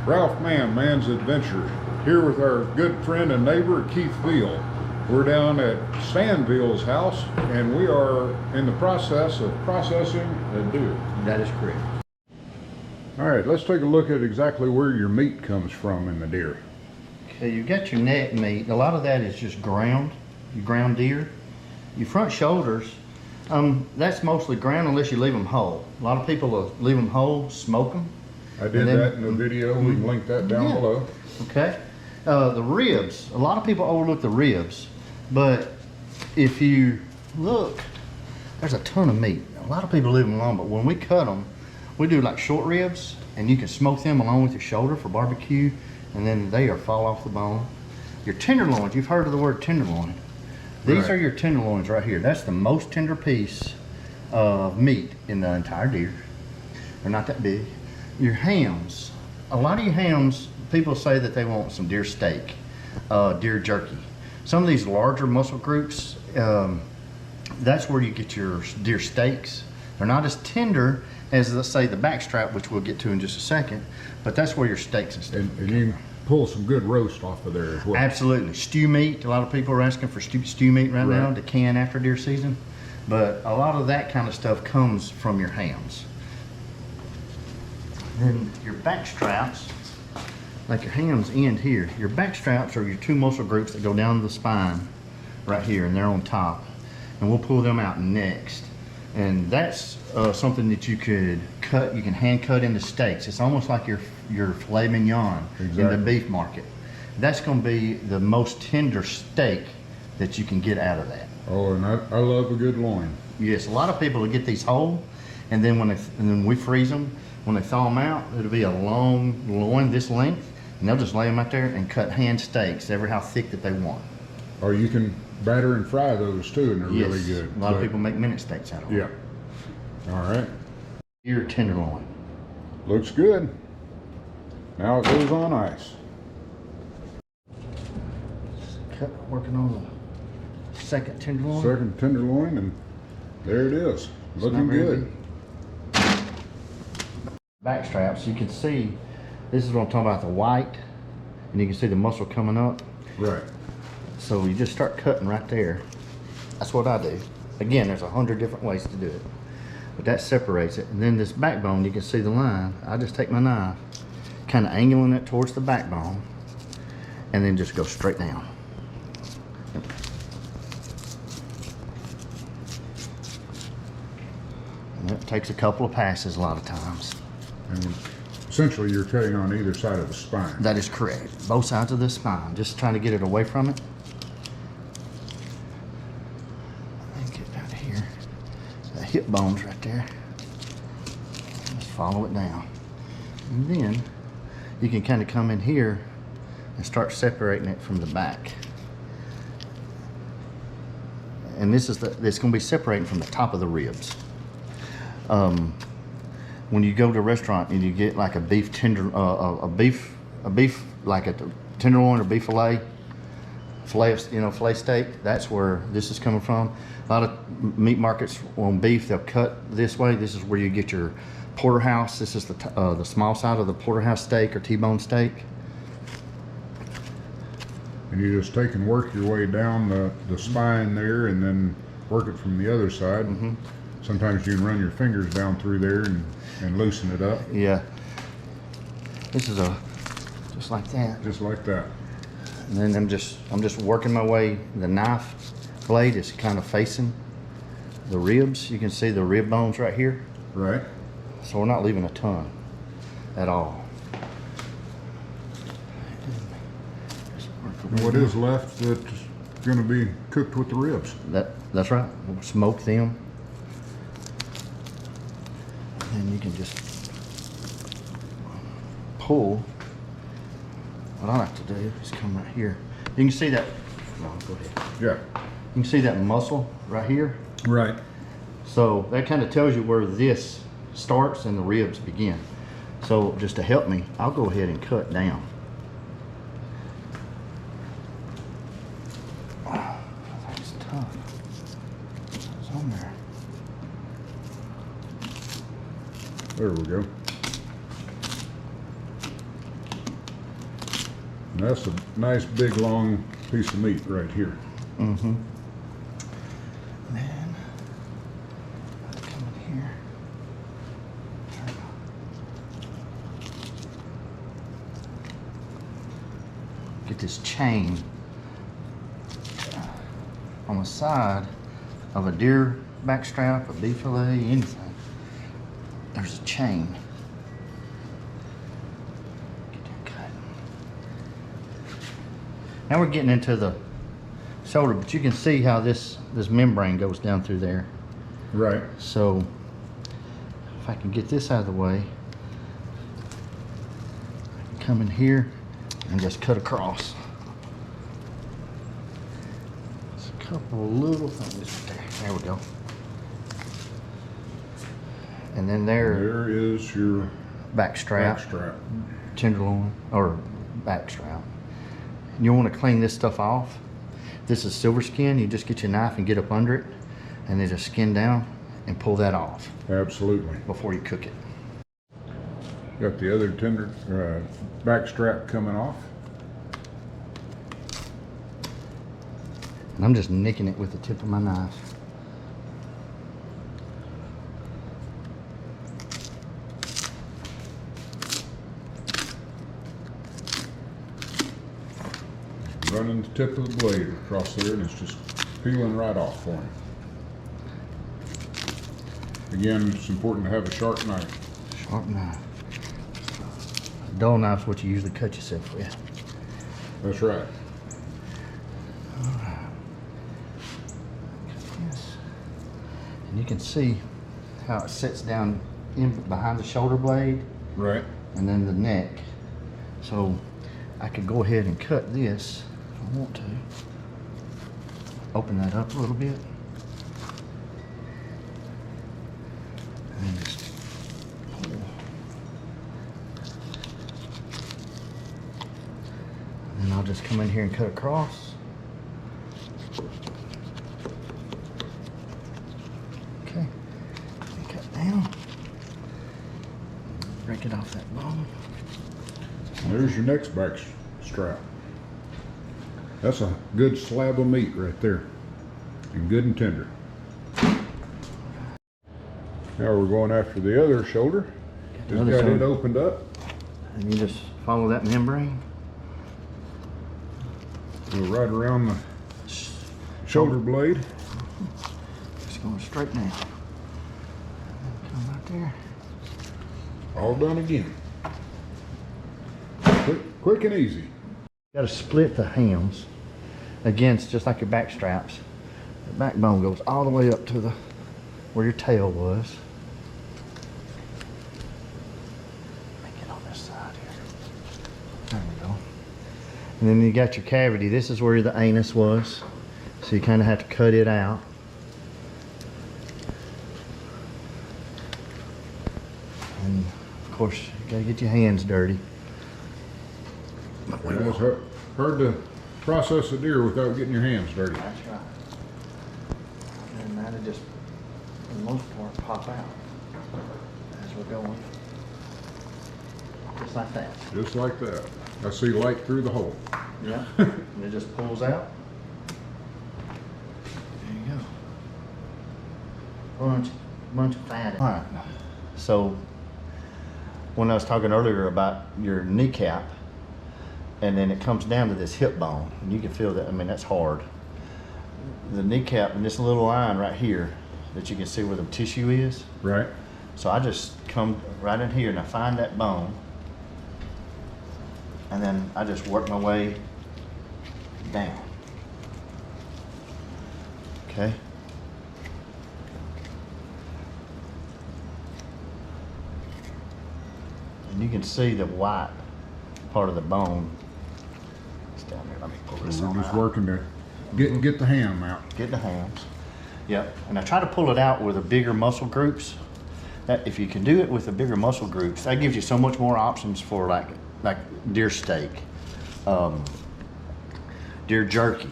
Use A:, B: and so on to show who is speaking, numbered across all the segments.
A: Ralph Man's Adventure, here with our good friend and neighbor Keith Veal. We're down at Stan Veal's house and we are in the process of processing a deer.
B: That is correct.
A: All right, let's take a look at exactly where your meat comes from in the deer.
B: Okay, you got your neck meat. A lot of that is just ground, your ground deer. Your front shoulders, that's mostly ground unless you leave them whole. A lot of people will leave them whole, smoke them.
A: I did that in the video. We can link that down below.
B: Okay. The ribs, a lot of people overlook the ribs, but if you look, there's a ton of meat. A lot of people leave them alone, but when we cut them, we do like short ribs, and you can smoke them along with your shoulder for barbecue, and then they are fall off the bone. Your tenderloins, you've heard of the word tenderloin. These are your tenderloins right here. That's the most tender piece of meat in the entire deer. They're not that big. Your hams, a lot of your hams, people say that they want some deer steak, deer jerky. Some of these larger muscle groups, that's where you get your deer steaks. They're not as tender as, let's say, the back strap, which we'll get to in just a second, but that's where your steaks and stuff.
A: And you pull some good roast off of there as well.
B: Absolutely. Stew meat, a lot of people are asking for stew meat right now to can after deer season, but a lot of that kind of stuff comes from your hams. Then your back straps, like your hams end here, your back straps are your two muscle groups that go down the spine right here, and they're on top, and we'll pull them out next. And that's something that you could cut, you can hand cut into steaks. It's almost like your filet mignon in the beef market. That's going to be the most tender steak that you can get out of that.
A: Oh, and I love a good loin.
B: Yes, a lot of people will get these whole, and then when we freeze them, when they thaw them out, it'll be a long loin this length, and they'll just lay them out there and cut hand steaks, ever how thick that they want.
A: Or you can batter and fry those too, and they're really good.
B: A lot of people make minute steaks out of them.
A: Yeah. All right.
B: Your tenderloin.
A: Looks good. Now it goes on ice.
B: Working on the second tenderloin.
A: Second tenderloin, and there it is. Looking good.
B: Back straps, you can see, this is what I'm talking about, the white, and you can see the muscle coming up.
A: Right.
B: So you just start cutting right there. That's what I do. Again, there's 100 different ways to do it, but that separates it. And then this backbone, you can see the line. I just take my knife, kind of angling it towards the backbone, and then just go straight down. And it takes a couple of passes a lot of times.
A: And essentially you're cutting on either side of the spine.
B: That is correct. Both sides of the spine. Just trying to get it away from it. And get down here. The hip bone's right there. Just follow it down. And then you can kind of come in here and start separating it from the back. And this is it's going to be separating from the top of the ribs. When you go to a restaurant and you get like a beef tender, a beef like a tenderloin or beef filet steak, that's where this is coming from. A lot of meat markets on beef, they'll cut this way. This is where you get your porterhouse. This is the small side of the porterhouse steak or T-bone steak.
A: And you just take and work your way down the spine there, and then work it from the other side. Sometimes you can run your fingers down through there and loosen it up.
B: Yeah. This is just like that.
A: Just like that.
B: And then I'm just working my way. The knife blade is kind of facing the ribs. You can see the rib bones right here.
A: Right.
B: So we're not leaving a ton at all.
A: And what is left that's going to be cooked with the ribs?
B: That's right. We'll smoke them. And you can just pull. What I like to do is come right here. You can see that. No, go ahead.
A: Yeah.
B: You can see that muscle right here.
A: Right.
B: So that kind of tells you where this starts and the ribs begin. So just to help me, I'll go ahead and cut down. That's tough. It's on there.
A: There we go. And that's a nice big long piece of meat right here.
B: Mm-hmm. Then I'll come in here. Get this chain on the side of a deer backstrap, a beef fillet, anything. There's a chain. Get that cut. Now we're getting into the shoulder, but you can see how this membrane goes down through there.
A: Right.
B: So if I can get this out of the way, I can come in here and just cut across. There's a couple of little things right there. There we go. And then
A: There is your
B: back strap, tenderloin or back strap. And you want to clean this stuff off. This is silver skin. You just get your knife and get up under it, and then just skin down and pull that off.
A: Absolutely.
B: Before you cook it.
A: Got the other back strap coming off.
B: And I'm just nicking it with the tip of my knife.
A: Running the tip of the blade across there, and it's just peeling right off for me. Again, it's important to have a sharp knife.
B: Sharp knife. A dull knife's what you usually cut yourself with.
A: That's right.
B: Alright. Yes. And you can see how it sits down in behind the shoulder blade.
A: Right.
B: And then the neck. So I could go ahead and cut this if I want to. Open that up a little bit. And then just pull. And then I'll just come in here and cut across. Okay. And cut down. Break it off that bone.
A: And there's your next back strap. That's a good slab of meat right there, and good and tender. Now we're going after the other shoulder. Just got it opened up.
B: And you just follow that membrane.
A: Go right around the shoulder blade.
B: Just going straight now. Come right there.
A: All done again. Quick and easy.
B: Got to split the hams. Again, it's just like your back straps. The backbone goes all the way up to the where your tail was. Let me get on this side here. There we go. And then you got your cavity. This is where the anus was. So you kind of have to cut it out. And of course, you got to get your hands dirty.
A: And it's hard to process a deer without getting your hands dirty.
B: That's right. And that'll just, for the most part, pop out as we're going. Just like that.
A: Just like that. I see light through the hole.
B: Yeah. And it just pulls out. There you go. Bunch of fat. All right. So, when I was talking earlier about your kneecap, and then it comes down to this hip bone, and you can feel that. I mean, that's hard. The kneecap and this little line right here that you can see where the tissue is.
A: Right.
B: So I just come right in here and I find that bone, and then I just work my way down. Okay. And you can see the white part of the bone. It's down there. Let me pull this
A: We're
B: on
A: just
B: out.
A: working to get the ham out.
B: Get the hams. Yep. And I try to pull it out with the bigger muscle groups. That if you can do it with the bigger muscle groups, that gives you so much more options for like deer steak, deer jerky,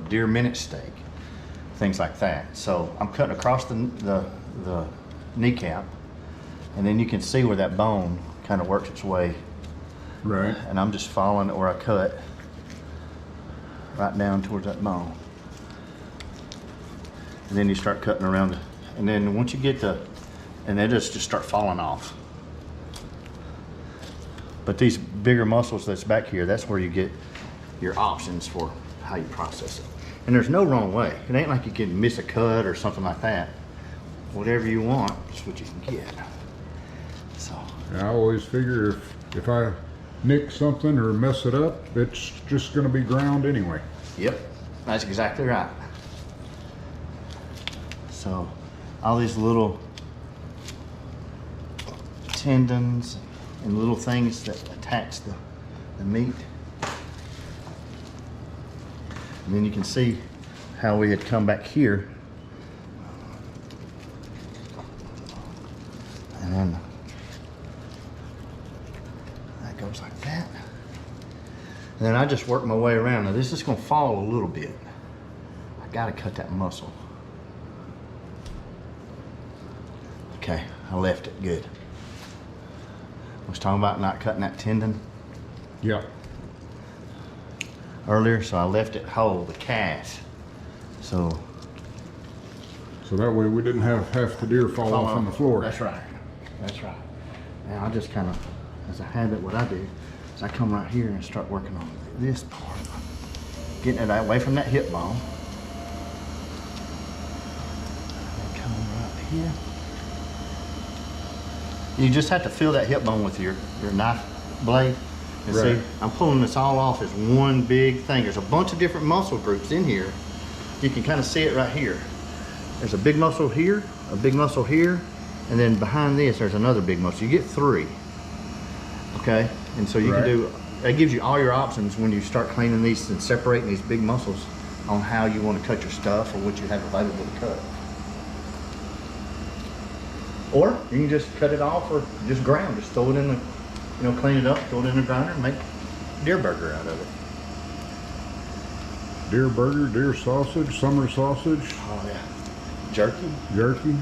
B: deer minute steak, things like that. So I'm cutting across the kneecap, and then you can see where that bone kind of works its way
A: Right.
B: And I'm just following it where I cut, right down towards that bone. And then you start cutting around it. And then once you get and they just start falling off. But these bigger muscles that's back here, that's where you get your options for how you process it. And there's no wrong way. It ain't like you can miss a cut or something like that. Whatever you want is what you can get. So
A: I always figure if I nick something or mess it up, it's just going to be ground anyway.
B: yep, that's exactly right. So all these little tendons and little things that attach the meat. And then you can see how we had come back here. And then that goes like that. And then I just work my way around. Now this is gonna fall a little bit. I gotta cut that muscle. Okay, I left it good. I was talking about not cutting that tendon
A: Yeah.
B: earlier, so I left it whole, the calf. So
A: that way we didn't have half the deer fall off on the floor.
B: That's right. That's right. Now I just kind of, as a habit, what I do is I come right here and start working on this part, getting it away from that hip bone. And come right here. You just have to feel that hip bone with your knife blade. And
A: Right.
B: see, I'm pulling this all off as one big thing. There's a bunch of different muscle groups in here. You can kind of see it right here. There's a big muscle here, a big muscle here, and then behind this, there's another big muscle. You get three, okay? And so you
A: Right.
B: can do, that gives you all your options when you start cleaning these and separating these big muscles on how you want to cut your stuff or what you have available to cut. Or you can just cut it off or just ground, just throw it in the, clean it up, throw it in the grinder and make deer burger out of it.
A: Deer burger, deer sausage, summer sausage,
B: Oh yeah. Jerky.
A: jerky.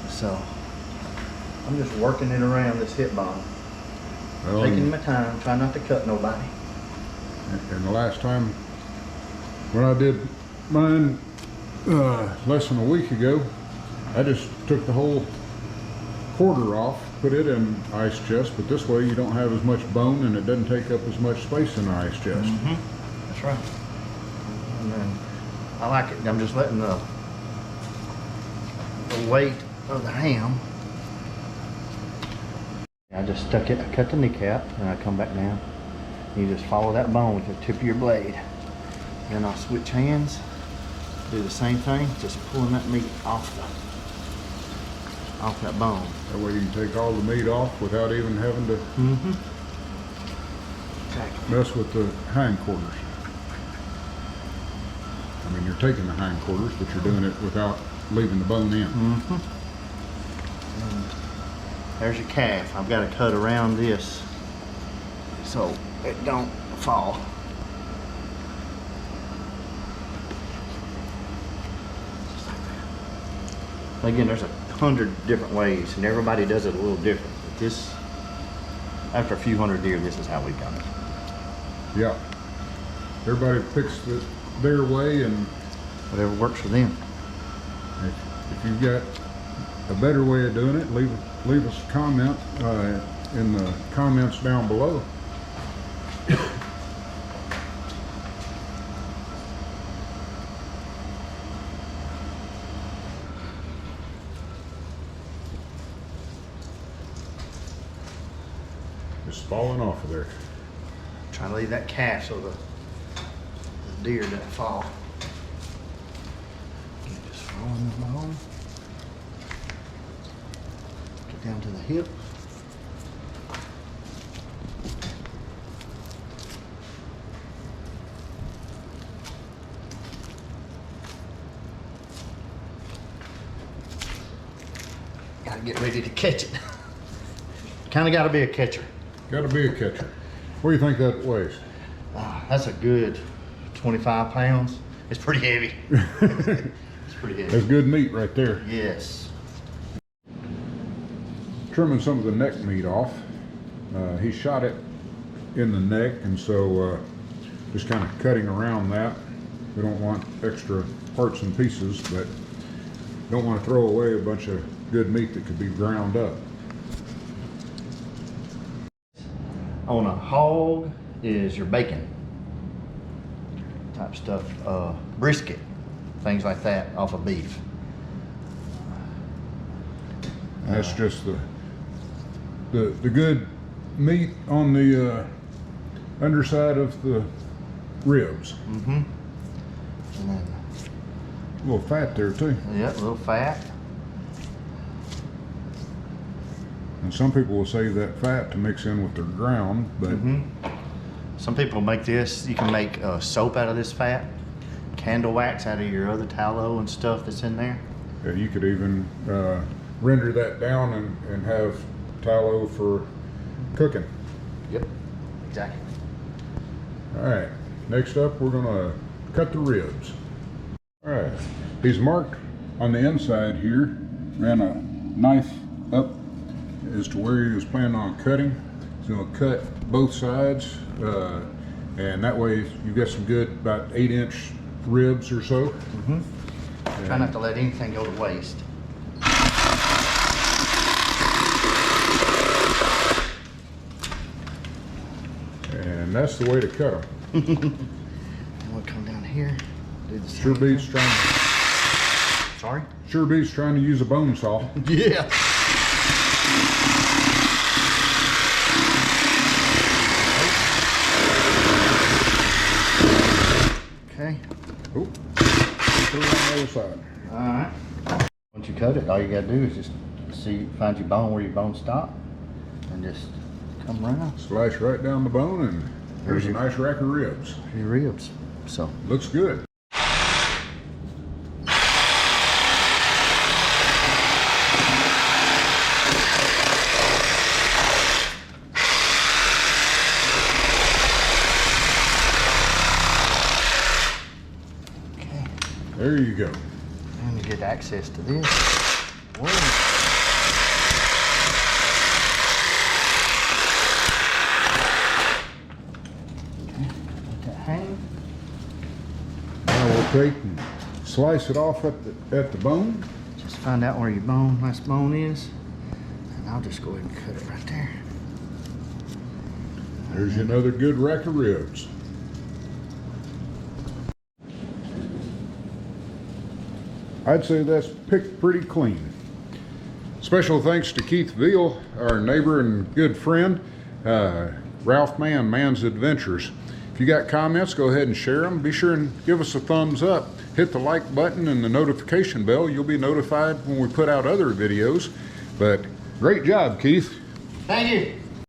B: So I'm just working it around this hip bone.
A: Well,
B: Taking my time, try not to cut nobody.
A: and the last time when I did mine less than a week ago, I just took the whole quarter off, put it in ice chest, but this way you don't have as much bone and it doesn't take up as much space in the ice chest.
B: That's right. And then I like it. I'm just letting the weight of the ham. I just stuck it, I cut the kneecap, and I come back down. You just follow that bone with the tip of your blade. Then I'll switch hands, do the same thing, just pulling that meat off that bone.
A: That way you can take all the meat off without even having to
B: Exactly.
A: mess with the hindquarters. I mean, you're taking the hindquarters, but you're doing it without leaving the bone in.
B: There's your calf. I've got to cut around this so it don't fall. Just like that. Again, there's 100 different ways and everybody does it a little different. But this, after a few hundred deer, this is how we've done it.
A: Yeah. Everybody picks their way, and
B: Whatever works for them.
A: if you've got a better way of doing it, leave us a comment in the comments down below. Just falling off of there.
B: Try to leave that calf so the deer doesn't fall. Just following the bone. Get down to the hip. Gotta get ready to catch it. Kinda gotta be a catcher.
A: Got to be a catcher. What do you think that weighs?
B: That's a good 25 pounds. It's pretty heavy. It's pretty heavy.
A: That's good meat right there.
B: Yes.
A: Trimming some of the neck meat off. He shot it in the neck, and so just kind of cutting around that. We don't want extra parts and pieces, but don't want to throw away a bunch of good meat that could be ground up.
B: On a hog is your bacon type stuff, brisket, things like that off of beef.
A: And that's just the good meat on the underside of the ribs.
B: Mm-hmm. And then,
A: A little fat there too.
B: yeah, a little fat.
A: And some people will save that fat to mix in with their ground, but
B: Some people make this, you can make soap out of this fat, candle wax out of your other tallow and stuff that's in there.
A: you could even render that down and have tallow for cooking.
B: Yep, exactly.
A: All right, next up we're gonna cut the ribs. All right, he's marked on the inside here, ran a knife up as to where he was planning on cutting. He's gonna cut both sides, and that way you get some good about 8-inch ribs or so.
B: Try not to let anything go to waste.
A: And that's the way to cut them.
B: And we'll come down here, do the same
A: Sure
B: thing.
A: beats trying.
B: Sorry?
A: Sure beats trying to use a bone saw.
B: Yeah. Okay.
A: Oh, put it on the other side.
B: All right. Once you cut it, all you gotta do is just find your bone where your bone stopped, and just come around.
A: Slice right down the bone, and there's a nice rack of ribs.
B: Your ribs. So.
A: Looks good.
B: Okay.
A: There you go.
B: And you get access to this. Whoa. Hang.
A: Now we'll take and slice it off at the bone.
B: Just find out where your last bone is, and I'll just go ahead and cut it right there.
A: There's another good rack of ribs. I'd say that's picked pretty clean. Special thanks to Keith Veal, our neighbor and good friend, Ralph Mann, Man's Adventures. If you got comments, go ahead and share them. Be sure and give us a thumbs up. Hit the like button and the notification bell. You'll be notified when we put out other videos. But great job, Keith.
B: Thank you.